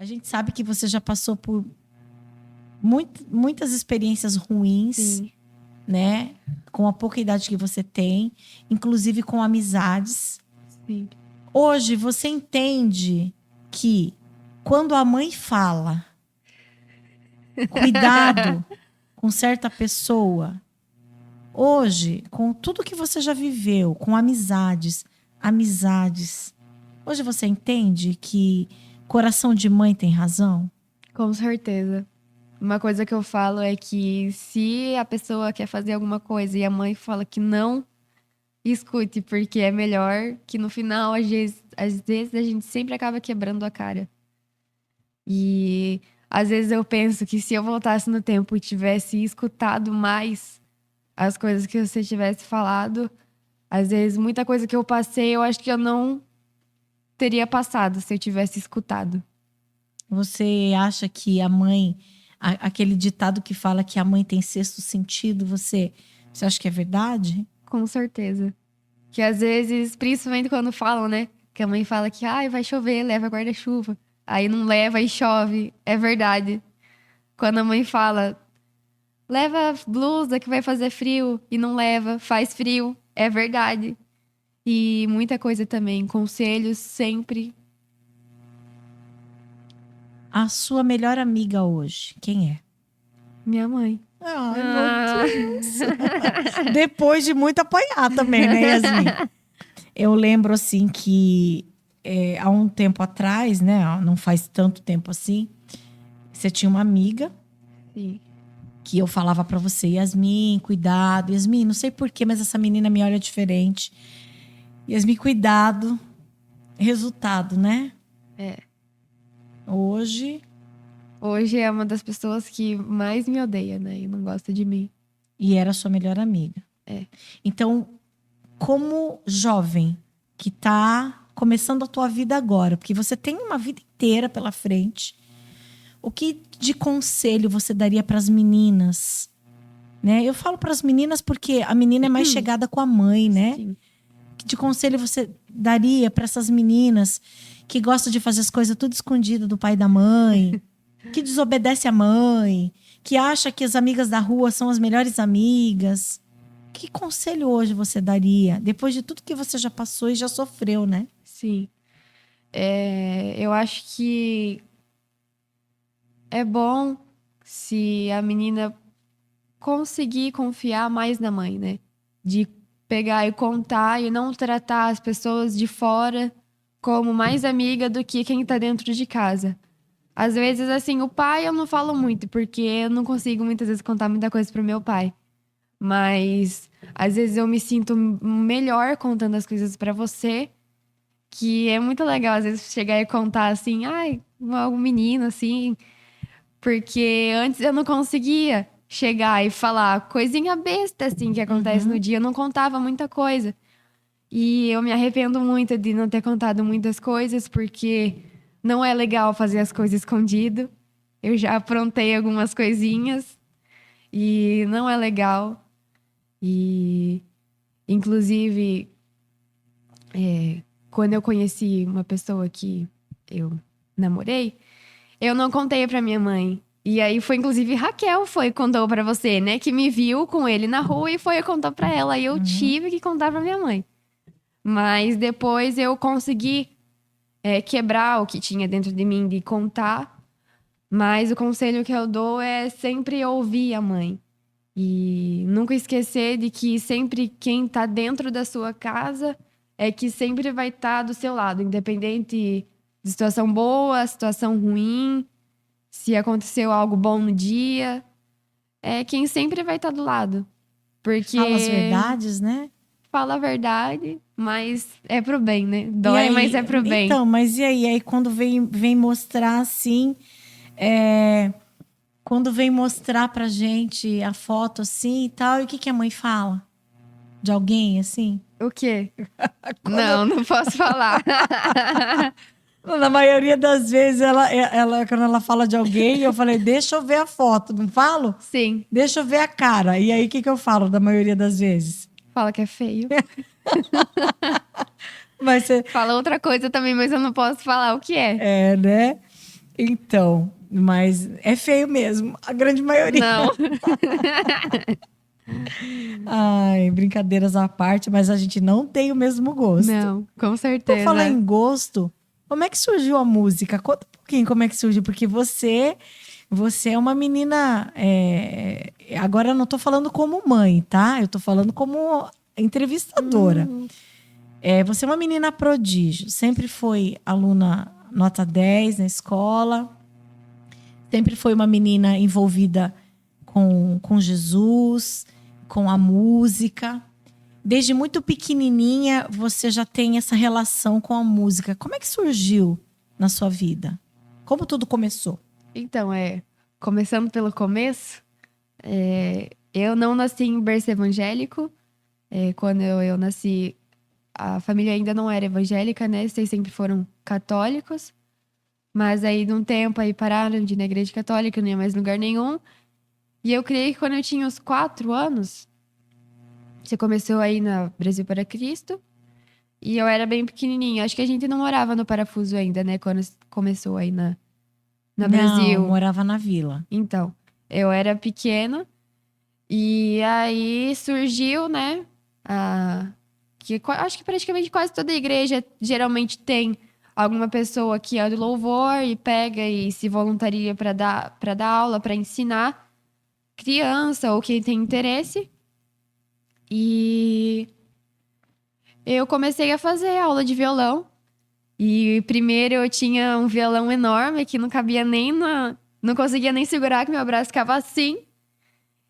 A gente sabe que você já passou por muitas experiências ruins, Sim. né? Com a pouca idade que você tem, inclusive com amizades. Sim. Hoje você entende que quando a mãe fala cuidado com certa pessoa, hoje, com tudo que você já viveu, com amizades, hoje você entende que coração de mãe tem razão? Com certeza. Uma coisa que eu falo é que se a pessoa quer fazer alguma coisa e a mãe fala que não, escute, porque é melhor que no final, às vezes a gente sempre acaba quebrando a cara. E às vezes eu penso que se eu voltasse no tempo e tivesse escutado mais as coisas que você tivesse falado, às vezes muita coisa que eu passei, eu acho que eu não teria passado se eu tivesse escutado. Você acha que a mãe, aquele ditado que fala que a mãe tem sexto sentido, você acha que é verdade? Com certeza. Que às vezes, principalmente quando falam, né? Que a mãe fala que vai chover, leva guarda-chuva. Aí não leva e chove. É verdade. Quando a mãe fala, leva blusa que vai fazer frio e não leva, faz frio. É verdade. E muita coisa também. Conselhos sempre. A sua melhor amiga hoje, quem é? Minha mãe. Ai, meu Ah. Deus. Depois de muito apanhar também, né, Yasmin? Eu lembro, assim, que há um tempo atrás, né, não faz tanto tempo assim, você tinha uma amiga Sim. que eu falava pra você, Yasmin, cuidado. Yasmin, não sei porquê, mas essa menina me olha diferente. Yasmin, cuidado. Resultado, né? É. Hoje, Hoje é uma das pessoas que mais me odeia, né? E não gosta de mim. e era sua melhor amiga. É. Então, como jovem que tá começando a tua vida agora, porque você tem uma vida inteira pela frente, o que de conselho você daria para as meninas, né? Eu falo para as meninas porque a menina é mais chegada com a mãe, né? Sim. Que de conselho você daria para essas meninas que gostam de fazer as coisas tudo escondido do pai e da mãe, que desobedece a mãe, que acha que as amigas da rua são as melhores amigas? Que conselho hoje você daria depois de tudo que você já passou e já sofreu, né? Sim. Eu acho que é bom se a menina conseguir confiar mais na mãe, né? De pegar e contar e não tratar as pessoas de fora como mais amiga do que quem tá dentro de casa. Às vezes, assim, o pai eu não falo muito, porque eu não consigo muitas vezes contar muita coisa pro meu pai. Mas às vezes eu me sinto melhor contando as coisas pra você, que é muito legal às vezes chegar e contar assim, um menino assim, porque antes eu não conseguia chegar e falar coisinha besta, assim, que acontece no dia. Eu não contava muita coisa. E eu me arrependo muito de não ter contado muitas coisas, porque não é legal fazer as coisas escondido. Eu já aprontei algumas coisinhas e não é legal. E, inclusive, quando eu conheci uma pessoa que eu namorei, eu não contei pra minha mãe. E aí foi, inclusive, Raquel contou pra você, né? Que me viu com ele na rua e foi e contou pra ela. E eu tive que contar pra minha mãe. Mas depois eu consegui quebrar o que tinha dentro de mim de contar. Mas o conselho que eu dou é sempre ouvir a mãe. E nunca esquecer de que sempre quem tá dentro da sua casa é que sempre vai estar do seu lado, independente de situação boa, situação ruim. Se aconteceu algo bom no dia, é quem sempre vai estar do lado. Porque Fala as verdades, né? fala a verdade, mas é pro bem, né? E Dói, mas aí, é pro bem. então, mas e aí? Aí quando vem mostrar assim, quando vem mostrar pra gente a foto assim e tal, e o que que a mãe fala? De alguém assim? O quê? Quando, Não posso falar. na maioria das vezes, quando ela fala de alguém, eu falei, deixa eu ver a foto, não falo? Sim, Deixa eu ver a cara. E aí, o que que eu falo da maioria das vezes? fala que é feio. Mas você, Fala outra coisa também, mas eu não posso falar o que é. né? Então, mas é feio mesmo, a grande maioria. Não. Ai, brincadeiras à parte, mas a gente não tem o mesmo gosto. Não, com Por certeza. falar em gosto, como é que surgiu a música? Conta um pouquinho como é que surgiu, porque você é uma menina. Agora eu não tô falando como mãe, tá? Eu tô falando como entrevistadora. Você é uma menina prodígio, sempre foi aluna nota 10 na escola, sempre foi uma menina envolvida com Jesus, com a música. Desde muito pequenininha, você já tem essa relação com a música. Como é que surgiu na sua vida? Como tudo começou? Então, começando pelo começo, eu não nasci em berço evangélico. Quando eu nasci, a família ainda não era evangélica, né? Vocês sempre foram católicos. Mas aí, de um tempo, aí pararam de ir na igreja católica, não ia mais em lugar nenhum. E eu criei que quando eu tinha uns 4 anos, você começou aí na Brasil para Cristo. E eu era bem pequenininha. Acho que a gente não morava no Parafuso ainda, né? Quando começou aí na Não, Brasil. morava na vila. Então, eu era pequena. E aí surgiu, né? Acho que praticamente quase toda igreja geralmente tem alguma pessoa que é do louvor e pega e se voluntaria para dar aula, para ensinar criança ou quem tem interesse. E eu comecei a fazer aula de violão. E primeiro eu tinha um violão enorme que não cabia nem não conseguia nem segurar, que meu braço ficava assim.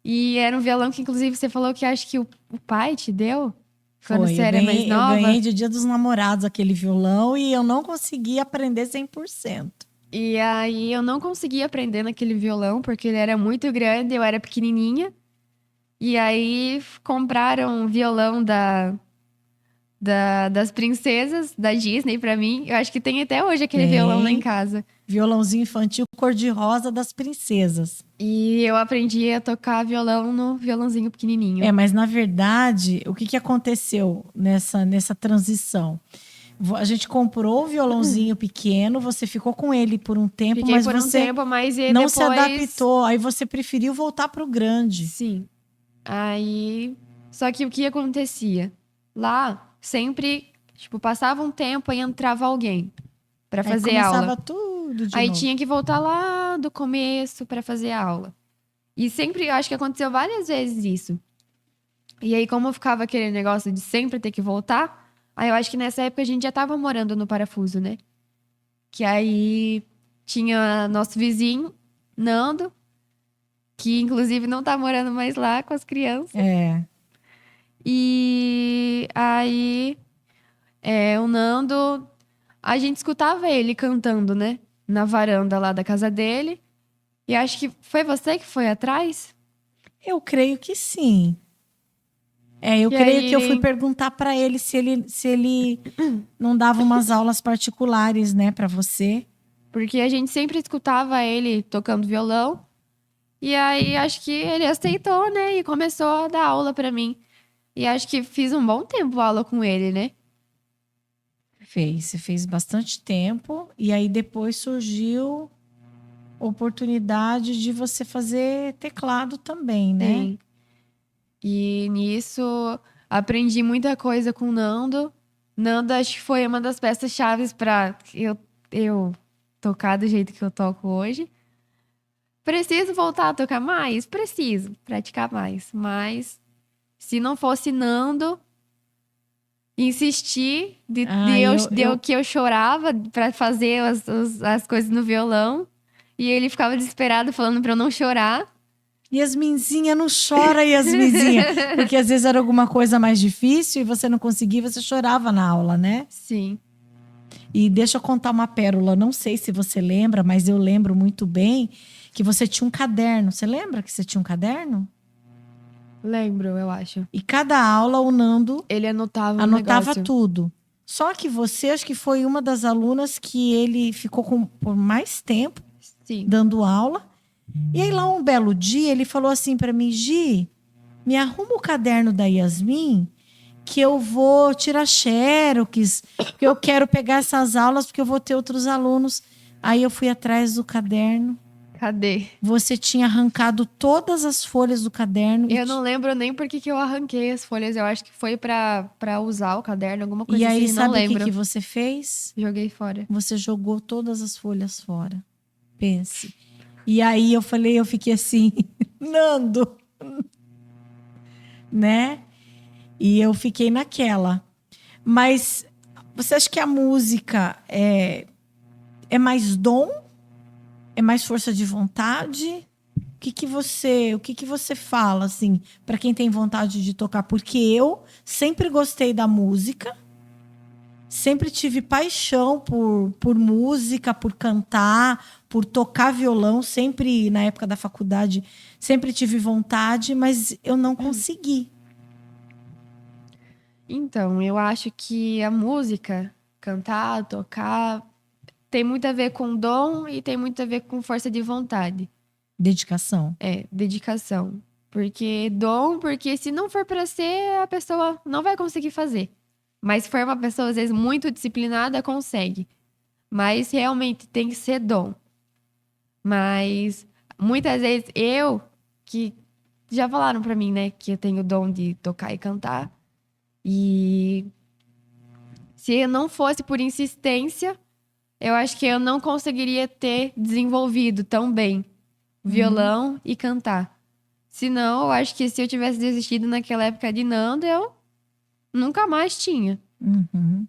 E era um violão que, inclusive, você falou que acho que o pai te deu quando você era mais Eu nova. ganhei de Dia dos Namorados aquele violão e eu não consegui aprender 100%. E aí eu não conseguia aprender naquele violão porque ele era muito grande, eu era pequenininha. E aí compraram um violão das princesas da Disney pra mim. Eu acho que tem até hoje aquele violão lá em casa. Violãozinho infantil cor-de-rosa das princesas. E eu aprendi a tocar violão no violãozinho pequenininho. Mas na verdade, o que aconteceu nessa transição? A gente comprou o violãozinho pequeno, você ficou com ele por um tempo, Fiquei mas por um você tempo, mas não depois... se adaptou. Aí você preferiu voltar pro grande. Sim. Aí... Só que o que acontecia? Lá, sempre, tipo, passava um tempo e entrava alguém pra fazer Aí começava aula. tudo de Aí novo. tinha que voltar lá do começo pra fazer aula. E sempre, eu acho que aconteceu várias vezes isso. E aí, como ficava aquele negócio de sempre ter que voltar, aí eu acho que nessa época a gente já tava morando no Parafuso, né? Que aí tinha nosso vizinho, Nando, que inclusive não tá morando mais lá com as crianças. E aí, o Nando, a gente escutava ele cantando, né? Na varanda lá da casa dele. E acho que foi você que foi atrás? Eu creio que sim. Eu E creio aí que eu fui ele- perguntar para ele se ele não dava umas aulas particulares, né, para você. Porque a gente sempre escutava ele tocando violão. E aí acho que ele aceitou, né? E começou a dar aula pra mim. E acho que fiz um bom tempo aula com ele, né? Você fez bastante tempo e aí depois surgiu a oportunidade de você fazer teclado também, né? Sim. E nisso aprendi muita coisa com o Nando. Nando acho que foi uma das peças chaves pra eu tocar do jeito que eu toco hoje. Preciso voltar a tocar mais? Preciso praticar mais. Mas se não fosse Nando insistir que eu chorava pra fazer as coisas no violão. E ele ficava desesperado falando pra eu não chorar. Yasminzinha, não chora, Yasminzinha. Porque às vezes era alguma coisa mais difícil e você não conseguia, você chorava na aula, né? Sim. E deixa eu contar uma pérola. Não sei se você lembra, mas eu lembro muito bem que você tinha um caderno. Você lembra que você tinha um caderno? Lembro, eu acho. E cada aula o Nando Ele anotava anotava negócio. tudo. Só que você, acho que foi uma das alunas que ele ficou por mais tempo Sim. dando aula. E aí lá um belo dia ele falou assim para mim: Gi, me arruma o caderno da Yasmin que eu vou tirar xerox, que eu quero pegar essas aulas porque eu vou ter outros alunos. Aí eu fui atrás do caderno. Cadê? Você tinha arrancado todas as folhas do caderno. Eu não lembro nem por que eu arranquei as folhas. Eu acho que foi pra usar o caderno, alguma E coisa aí, assim, não sabe o que lembro. que você fez? Joguei fora. Você jogou todas as folhas fora. Pense. E aí eu fiquei assim, Nando, né? E eu fiquei naquela. Mas você acha que a música é mais dom? É mais força de vontade? O que que você fala assim para quem tem vontade de tocar? Porque eu sempre gostei da música, sempre tive paixão por música, por cantar, por tocar violão, sempre na época da faculdade, sempre tive vontade, mas eu não consegui. Então, eu acho que a música, cantar, tocar, tem muito a ver com dom e tem muito a ver com força de vontade. Dedicação. É, dedicação. Porque se não for pra ser, a pessoa não vai conseguir fazer. Mas se for uma pessoa, às vezes, muito disciplinada, consegue. Mas realmente tem que ser dom. Mas muitas vezes que já falaram pra mim, né, que eu tenho o dom de tocar e cantar. E se eu não fosse por insistência, eu acho que eu não conseguiria ter desenvolvido tão bem violão e cantar. Senão, eu acho que se eu tivesse desistido naquela época de Nando, eu nunca mais tinha. Uhum.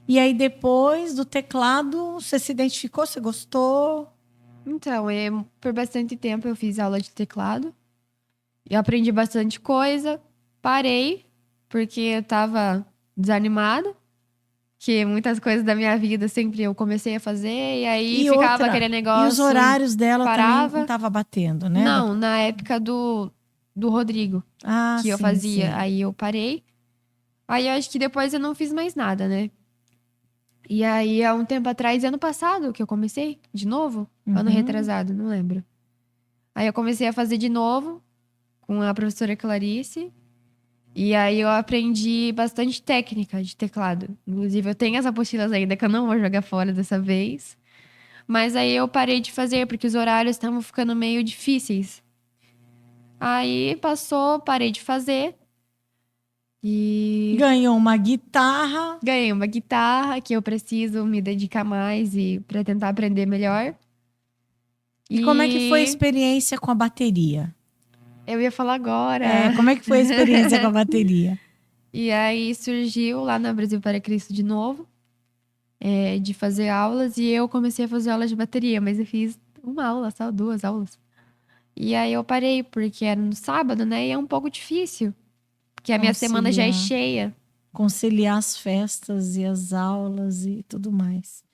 E aí, depois do teclado, você se identificou? Você gostou? Então, por bastante tempo eu fiz aula de teclado. E aprendi bastante coisa. Parei, porque eu tava desanimada. Que muitas coisas da minha vida sempre eu comecei a fazer. E aí E ficava outra, aquele e os negócio, horários dela também não parava. estavam batendo, né? Não, na época do Rodrigo, Ah, que eu sim, fazia. sim. Aí eu parei. Aí eu acho que depois eu não fiz mais nada, né? E aí, há um tempo atrás, ano passado, que eu comecei de novo. Ano Uhum. retrasado, não lembro. Aí eu comecei a fazer de novo com a professora Clarice. E aí eu aprendi bastante técnica de teclado. Inclusive, eu tenho as apostilas ainda que eu não vou jogar fora dessa vez. Mas aí eu parei de fazer, porque os horários estavam ficando meio difíceis. Aí passou, parei de fazer. E Ganhou uma guitarra. ganhei uma guitarra que eu preciso me dedicar mais e para tentar aprender melhor. E como é que foi a E experiência com a bateria? eu ia falar É, agora. como é que foi a experiência com a bateria? E aí surgiu lá no Brasil para Cristo de novo, de fazer aulas, e eu comecei a fazer aulas de bateria, mas eu fiz uma aula, só 2 aulas. E aí eu parei, porque era no sábado, né? E é um pouco difícil, porque a minha semana já é Conciliar, cheia. conciliar as festas e as aulas e tudo mais.